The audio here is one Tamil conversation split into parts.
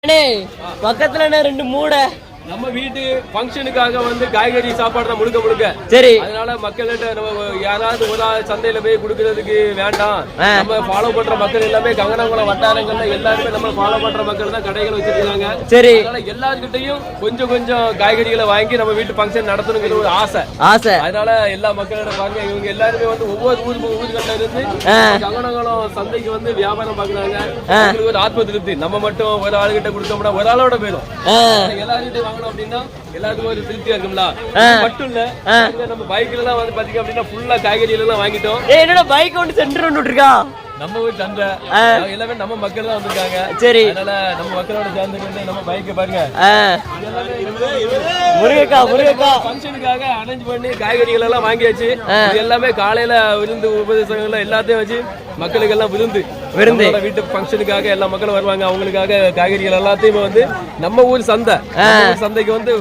பக்கத்துல ரெண்டு மூடை நம்ம வீட்டு ஃபங்க்ஷனுக்காக வந்து காய்கறி சாப்பாடு தான் முழுக்க சரி. அதனால மக்கள்கிட்ட நம்ம யாராவது ஒரு சந்தையில போய் கொடுக்கறதுக்கு வேண்டாம். நம்ம ஃபாலோ பண்ற மக்கள் எல்லாமே கங்கனகுளம் வட்டாரங்கள்ல எல்லாருமே நம்ம ஃபாலோ பண்ற மக்கள் தான் கடைகள் வச்சிருக்காங்க. சரி. அதனால எல்லார்கிட்டையும் கொஞ்சம் காய்கறிகளை வாங்கி நம்ம வீட்டு ஃபங்க்ஷன் நடத்தணுங்கிற ஒரு ஆசை. அதனால எல்லா மக்களோட பாருங்க, இவங்க எல்லாருமே வந்து ஒவ்வொரு ஊர்கள்ல இருந்து கங்கனகுளம் சந்தைக்கு வந்து வியாபாரம் பாக்குறாங்க. அவங்களுக்கு ஒரு ஆத்ம திருப்தி. நம்ம மட்டும் ஒரு ஆளுகிட்ட கொடுத்தோம்னா ஒரு ஆளோட போயிடும். எல்லார்கிட்டையும் அப்படின்னா எல்லாருக்கும் ஒரு திருப்தியா இருக்கும்ல. மட்டும் இல்ல, நம்ம பைக்ல எல்லாம் வந்து பாத்தீங்க அப்படின்னா ஃபுல்லா காய்கறிகள் எல்லாம் வாங்கிட்டோம். என்னோட பைக் ஒன்று சென்டர் ஒன்று இருக்கா, நம்ம ஊர் சந்தை எல்லாமே நம்ம மக்கள் தான் வந்திருக்காங்க. சரி. அதனால நம்ம மக்களோட சேர்ந்து நம்ம பைக்கை பாருங்க, முருகக்கா ஃபங்க்ஷனுக்காக அரேஞ்ச் பண்ணி காய்கறிகள் எல்லாம் வாங்கியாச்சு. இது எல்லாமே காலையில விருந்து உபதேசங்கள்ல எல்லாத்தையும் வச்சு மக்களுக்கு எல்லாம் விருந்து வீட்டு ஃபங்க்ஷனுக்காக எல்லா மக்களும் வருவாங்க. அவங்களுக்காக காய்கறிகள் எல்லாத்தையுமே வந்து நம்ம ஊர் சந்தைக்கு வந்து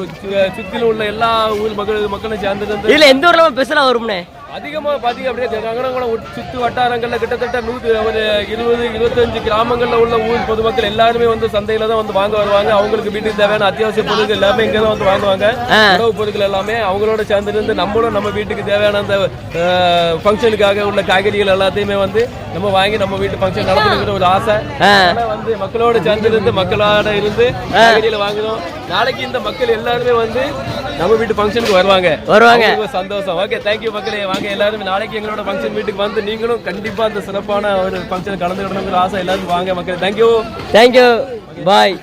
சுத்திலும் உள்ள எல்லா ஊர் மக்களும் சேர்ந்து இல்ல எந்த ஊர்ல ஸ்பெஷலா வரும்னே அதிகமா பாத்தீங்க அப்படியே கங்கனகுளம் சுற்று வட்டாரங்கள்ல கிட்டத்தட்ட 120-125 கிராமங்கள்ல உள்ள ஊர் பொதுமக்கள் எல்லாருமே வந்து சந்தையில தான் வந்து வாங்க வருவாங்க. அவங்களுக்கு வீட்டுக்கு தேவையான அத்தியாவசிய பொருட்கள் எல்லாமே இங்க தான் வந்து வாங்குவாங்க. உணவு பொருட்கள் எல்லாமே அவங்களோட சேர்ந்து இருந்து நம்மளும் நம்ம வீட்டுக்கு தேவையான அந்த ஃபங்க்ஷனுக்காக உள்ள காய்கறிகள் எல்லாத்தையுமே வந்து நம்ம வாங்கி நம்ம வீட்டு ஃபங்க்ஷன் நடத்துகிற ஒரு ஆசை. வந்து மக்களோட சேர்ந்து இருந்து மக்களோட இருந்து காய்கறிகளை வாங்குறோம். நாளைக்கு இந்த மக்கள் எல்லாருமே வந்து நம்ம வீட்டு ஃபங்க்ஷனுக்கு வருவாங்க. சந்தோஷம். ஓகே, தேங்க்யூ மக்களே. வாங்க எல்லாரும் நாளைக்கு எங்களோட ஃபங்க்ஷன் வீட்டுக்கு வந்து நீங்களும் கண்டிப்பா அந்த சிறப்பான ஒரு ஃபங்க்ஷன் கலந்துக்கணுங்கிற ஆசை எல்லாரும் வாங்க மக்களே. தேங்க்யூ. பாய்.